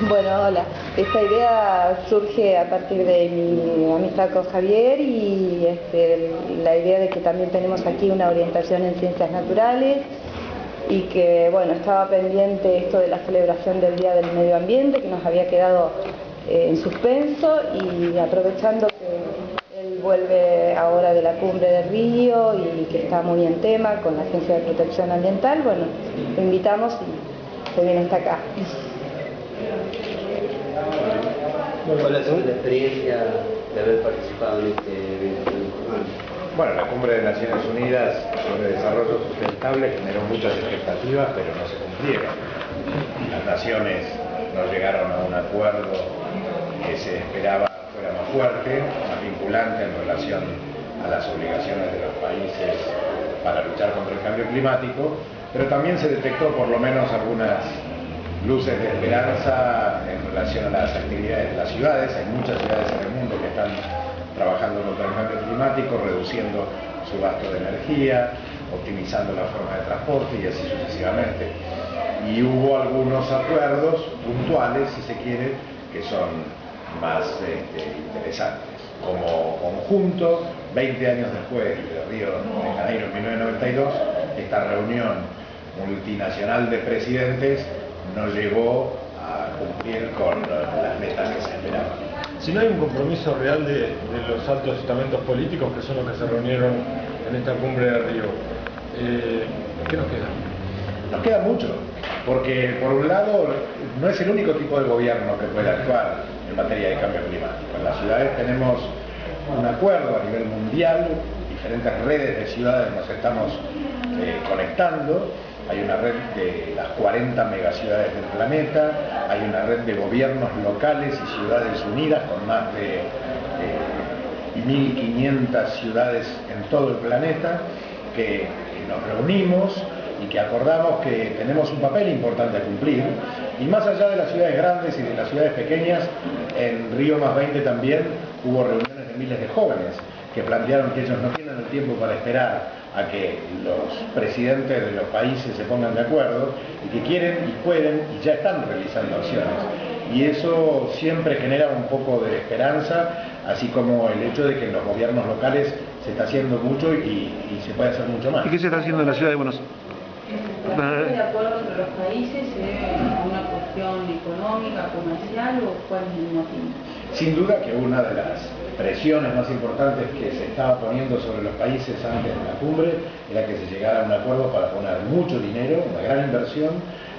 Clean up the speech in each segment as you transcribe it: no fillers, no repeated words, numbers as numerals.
Bueno, hola. Esta idea surge a partir de mi amistad con Javier y la idea de que también tenemos aquí una orientación en ciencias naturales y que, bueno, estaba pendiente esto de la celebración del Día del Medio Ambiente, que nos había quedado en suspenso, y aprovechando que él vuelve ahora de la cumbre de Río y que está muy en tema con la Agencia de Protección Ambiental, bueno, lo invitamos y se viene hasta acá. ¿Cuál ha sido la experiencia de haber participado en este evento? Bueno, la Cumbre de Naciones Unidas sobre Desarrollo Sustentable generó muchas expectativas, pero no se cumplieron. Las naciones no llegaron a un acuerdo que se esperaba fuera más fuerte, más vinculante en relación a las obligaciones de los países para luchar contra el cambio climático, pero también se detectó por lo menos algunas luces de esperanza en relación a las actividades de las ciudades. Hay muchas ciudades en el mundo que están trabajando contra el cambio climático, reduciendo su gasto de energía, optimizando la forma de transporte y así sucesivamente. Y hubo algunos acuerdos puntuales, si se quiere, que son más interesantes. Como conjunto, 20 años después de Río de Janeiro en 1992, esta reunión multinacional de presidentes no llegó a cumplir con las metas que se esperaban. Si no hay un compromiso real de los altos estamentos políticos, que son los que se reunieron en esta cumbre de Río, ¿qué nos queda? Nos queda mucho, porque por un lado no es el único tipo de gobierno que puede actuar en materia de cambio climático. En las ciudades tenemos un acuerdo a nivel mundial, diferentes redes de ciudades nos estamos conectando. Hay una red de las 40 megaciudades del planeta, hay una red de gobiernos locales y ciudades unidas con más de 1.500 ciudades en todo el planeta que nos reunimos y que acordamos que tenemos un papel importante a cumplir. Y más allá de las ciudades grandes y de las ciudades pequeñas, en Río +20 también hubo reuniones de miles de jóvenes que plantearon que ellos no tienen el tiempo para esperar a que los presidentes de los países se pongan de acuerdo y que quieren y pueden y ya están realizando acciones. Y eso siempre genera un poco de esperanza, así como el hecho de que en los gobiernos locales se está haciendo mucho y se puede hacer mucho más. ¿Y qué se está haciendo en la ciudad de Buenos Aires? ¿De acuerdo entre los países se debe a una cuestión económica, comercial o cuál es el motivo? Sin duda que una de las presiones más importantes que se estaba poniendo sobre los países antes de la cumbre era que se llegara a un acuerdo para poner mucho dinero, una gran inversión,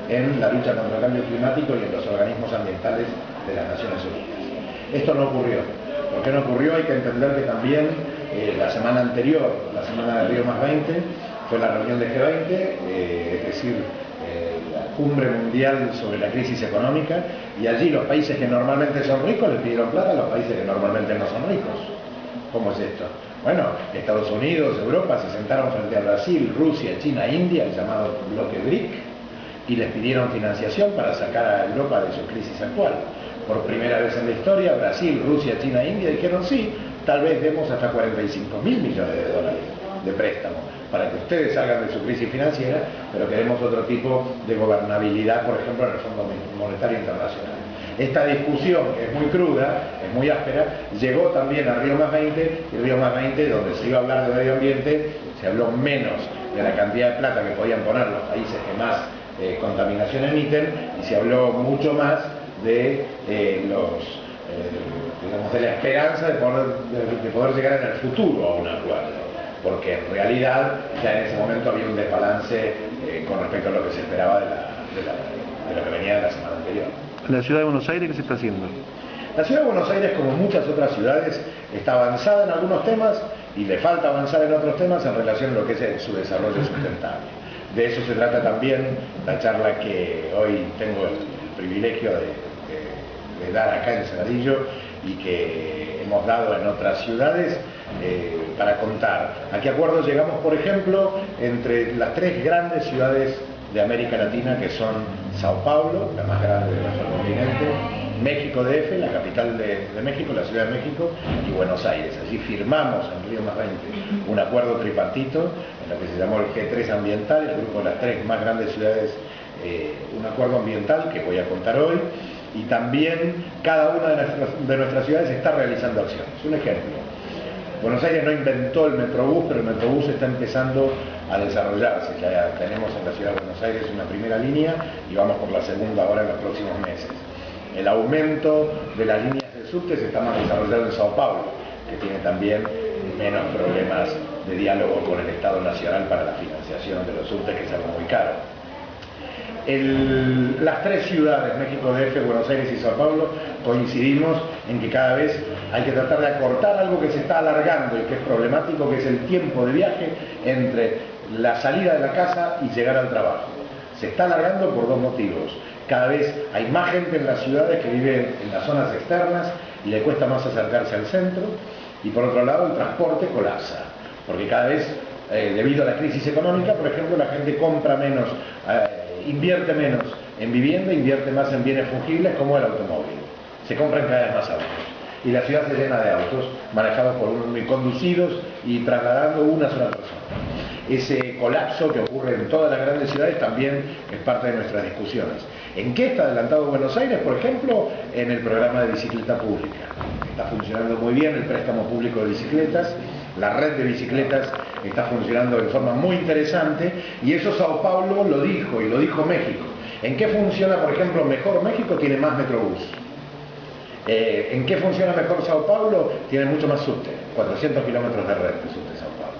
en la lucha contra el cambio climático y en los organismos ambientales de las Naciones Unidas. Esto no ocurrió. ¿Por qué no ocurrió? Hay que entender que también la semana anterior, la semana de Río +20, fue la reunión de G20, es decir, la cumbre mundial sobre la crisis económica, y allí los países que normalmente son ricos les pidieron plata a los países que normalmente no son ricos. ¿Cómo es esto? Bueno, Estados Unidos, Europa se sentaron frente a Brasil, Rusia, China, India, el llamado bloque BRIC, y les pidieron financiación para sacar a Europa de su crisis actual. Por primera vez en la historia, Brasil, Rusia, China e India dijeron sí, tal vez demos hasta 45.000 millones de dólares de préstamo para que ustedes salgan de su crisis financiera, pero queremos otro tipo de gobernabilidad, por ejemplo, en el Fondo Monetario Internacional. Esta discusión, que es muy cruda, es muy áspera, llegó también a Río +20, y Río +20, donde se iba a hablar de medio ambiente, se habló menos de la cantidad de plata que podían poner los países que más contaminación emiten, y se habló mucho más de digamos, de la esperanza de poder llegar en el futuro a un acuerdo, porque en realidad ya en ese momento había un desbalance con respecto a lo que se esperaba de lo que venía de la semana anterior. ¿En la ciudad de Buenos Aires qué se está haciendo? La ciudad de Buenos Aires, como muchas otras ciudades, está avanzada en algunos temas y le falta avanzar en otros temas en relación a lo que es su desarrollo sustentable. De eso se trata también la charla que hoy tengo el privilegio de dar acá en Saladillo y que hemos dado en otras ciudades para contar a qué acuerdos llegamos, por ejemplo, entre las tres grandes ciudades de América Latina, que son Sao Paulo, la más grande de nuestro continente, México DF, la capital de México, la Ciudad de México, y Buenos Aires. Allí firmamos en Río +20 un acuerdo tripartito en lo que se llamó el G3 ambiental, el grupo de las tres más grandes ciudades, un acuerdo ambiental que voy a contar hoy, y también cada una de nuestras ciudades está realizando acciones. Un ejemplo, Buenos Aires no inventó el Metrobús, pero el Metrobús está empezando a desarrollarse. Ya tenemos en la ciudad de Buenos Aires una primera línea y vamos por la segunda ahora en los próximos meses. El aumento de las líneas de subte se está más desarrollado en Sao Paulo, que tiene también menos problemas de diálogo con el Estado Nacional para la financiación de los subtes, que es algo muy caro. Las tres ciudades, México DF, Buenos Aires y Sao Paulo, coincidimos en que cada vez hay que tratar de acortar algo que se está alargando y que es problemático, que es el tiempo de viaje entre la salida de la casa y llegar al trabajo. Se está alargando por dos motivos. Cada vez hay más gente en las ciudades que vive en las zonas externas y le cuesta más acercarse al centro, y por otro lado el transporte colapsa, porque cada vez, debido a la crisis económica, por ejemplo, la gente compra menos, invierte menos en vivienda, invierte más en bienes fungibles como el automóvil. Se compran cada vez más autos y la ciudad se llena de autos manejados por y conducidos y trasladando una sola persona. Ese colapso que ocurre en todas las grandes ciudades también es parte de nuestras discusiones. ¿En qué está adelantado Buenos Aires? Por ejemplo, en el programa de bicicleta pública. Está funcionando muy bien el préstamo público de bicicletas, la red de bicicletas está funcionando de forma muy interesante, y eso Sao Paulo lo dijo, y lo dijo México. ¿En qué funciona, por ejemplo, mejor México? Tiene más Metrobús. ¿En qué funciona mejor Sao Paulo? Tiene mucho más subte, 400 kilómetros de red de subte Sao Paulo.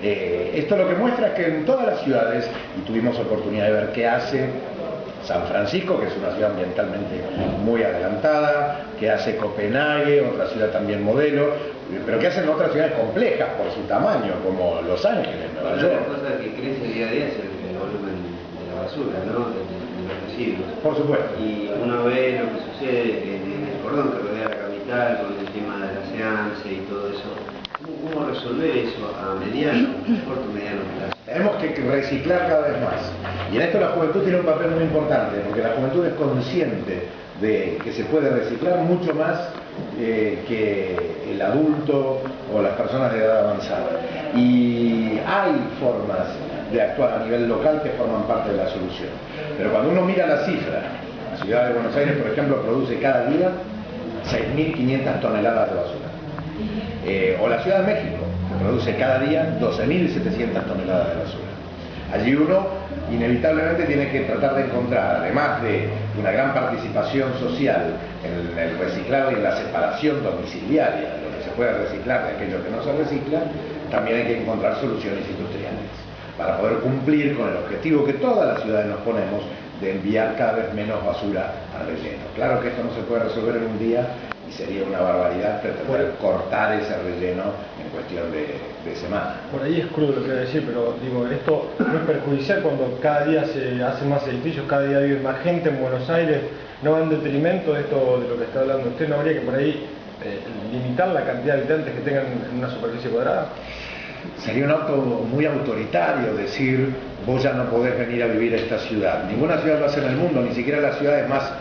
Esto lo que muestra es que en todas las ciudades, y tuvimos oportunidad de ver qué hace San Francisco, que es una ciudad ambientalmente muy adelantada, que hace Copenhague, otra ciudad también modelo, pero que hacen otras ciudades complejas por su tamaño, como Los Ángeles, Nueva York. Una cosa que crece día a día es el volumen de la basura, ¿no? De los residuos. Por supuesto. Y uno ve lo que sucede en el cordón que rodea la capital, con el tema de la seance y todo eso. ¿Cómo resolver eso a mediano, corto, mediano plazo? Tenemos que reciclar cada vez más. Y en esto la juventud tiene un papel muy importante, porque la juventud es consciente de que se puede reciclar mucho más que el adulto o las personas de edad avanzada. Y hay formas de actuar a nivel local que forman parte de la solución. Pero cuando uno mira la cifra, la ciudad de Buenos Aires, por ejemplo, produce cada día 6.500 toneladas de basura. O la Ciudad de México, que produce cada día 12.700 toneladas de basura. Allí uno inevitablemente tiene que tratar de encontrar, además de una gran participación social en el reciclado y en la separación domiciliaria de lo que se puede reciclar de aquello que no se recicla, también hay que encontrar soluciones industriales para poder cumplir con el objetivo que todas las ciudades nos ponemos de enviar cada vez menos basura al relleno. Claro que esto no se puede resolver en un día, y sería una barbaridad pretender cortar ese relleno en cuestión de semanas. Por ahí es crudo lo que voy a decir, pero digo, esto no es perjudicial cuando cada día se hacen más edificios, cada día vive más gente en Buenos Aires, no va en detrimento de esto de lo que está hablando usted. ¿No habría que por ahí limitar la cantidad de habitantes que tengan en una superficie cuadrada? Sería un acto muy autoritario decir, vos ya no podés venir a vivir a esta ciudad. Ninguna ciudad lo hace en el mundo, ni siquiera las ciudades más,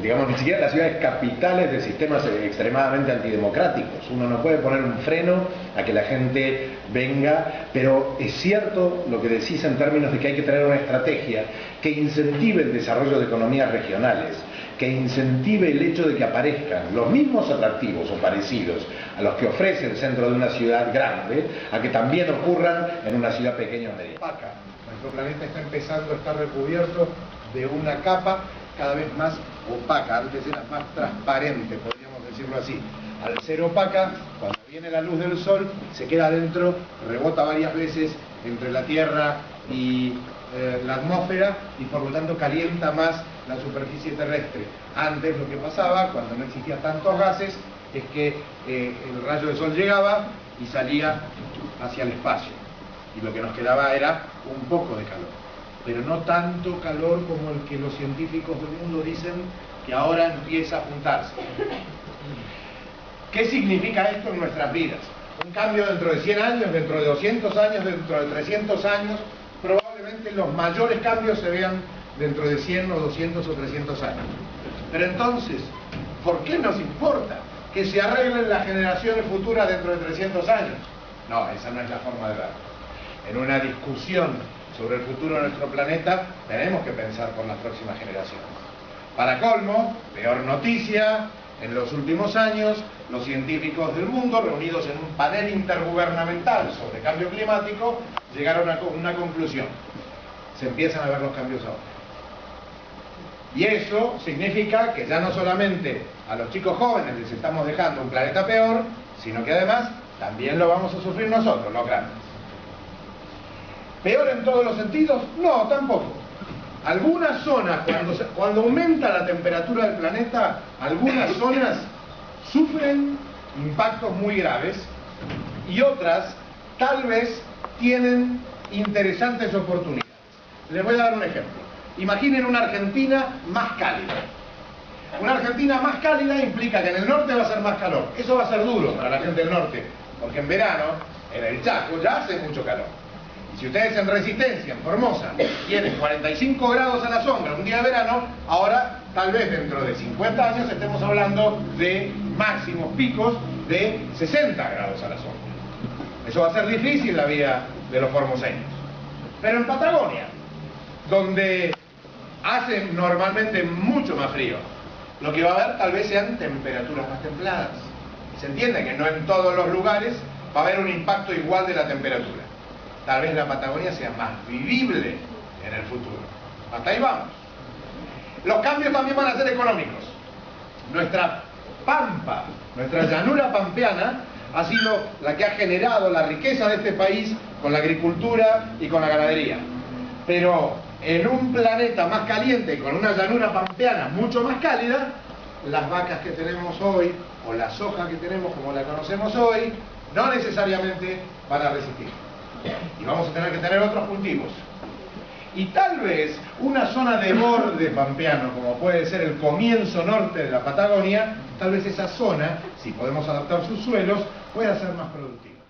digamos, ni siquiera las ciudades capitales de sistemas extremadamente antidemocráticos. Uno no puede poner un freno a que la gente venga, pero es cierto lo que decís en términos de que hay que tener una estrategia que incentive el desarrollo de economías regionales, que incentive el hecho de que aparezcan los mismos atractivos o parecidos a los que ofrece el centro de una ciudad grande, a que también ocurran en una ciudad pequeña o mediana. Nuestro planeta está empezando a estar recubierto de una capa cada vez más opaca. Antes era más transparente, podríamos decirlo así. Al ser opaca, cuando viene la luz del sol, se queda adentro, rebota varias veces entre la Tierra y la atmósfera, y por lo tanto calienta más la superficie terrestre. Antes lo que pasaba, cuando no existían tantos gases, es que el rayo del sol llegaba y salía hacia el espacio, y lo que nos quedaba era un poco de calor, pero no tanto calor como el que los científicos del mundo dicen que ahora empieza a juntarse. ¿Qué significa esto en nuestras vidas? Un cambio dentro de 100 años, dentro de 200 años, dentro de 300 años. Probablemente los mayores cambios se vean dentro de 100 o 200 o 300 años. Pero entonces, ¿por qué nos importa que se arreglen las generaciones futuras dentro de 300 años? No, esa no es la forma de verlo. En una discusión sobre el futuro de nuestro planeta tenemos que pensar por las próximas generaciones. Para colmo, peor noticia, en los últimos años, los científicos del mundo, reunidos en un panel intergubernamental sobre cambio climático, llegaron a una conclusión. Se empiezan a ver los cambios ahora. Y eso significa que ya no solamente a los chicos jóvenes les estamos dejando un planeta peor, sino que además también lo vamos a sufrir nosotros, los grandes. ¿Peor en todos los sentidos? No, tampoco. Algunas zonas, cuando aumenta la temperatura del planeta, algunas zonas sufren impactos muy graves y otras tal vez tienen interesantes oportunidades. Les voy a dar un ejemplo. Imaginen una Argentina más cálida. Una Argentina más cálida implica que en el norte va a ser más calor. Eso va a ser duro para la gente del norte, porque en verano, en el Chaco, ya hace mucho calor. Y si ustedes en Resistencia, en Formosa, tienen 45 grados a la sombra un día de verano, ahora, tal vez dentro de 50 años, estemos hablando de máximos picos de 60 grados a la sombra. Eso va a ser difícil la vida de los formoseños. Pero en Patagonia, donde hace normalmente mucho más frío, lo que va a haber tal vez sean temperaturas más templadas. Se entiende que no en todos los lugares va a haber un impacto igual de la temperatura. Tal vez la Patagonia sea más vivible en el futuro. Hasta ahí vamos. Los cambios también van a ser económicos. Nuestra pampa, nuestra llanura pampeana, ha sido la que ha generado la riqueza de este país con la agricultura y con la ganadería. Pero en un planeta más caliente, con una llanura pampeana mucho más cálida, las vacas que tenemos hoy, o la soja que tenemos como la conocemos hoy, no necesariamente van a resistir. Y vamos a tener que tener otros cultivos. Y tal vez una zona de borde pampeano, como puede ser el comienzo norte de la Patagonia, tal vez esa zona, si podemos adaptar sus suelos, pueda ser más productiva.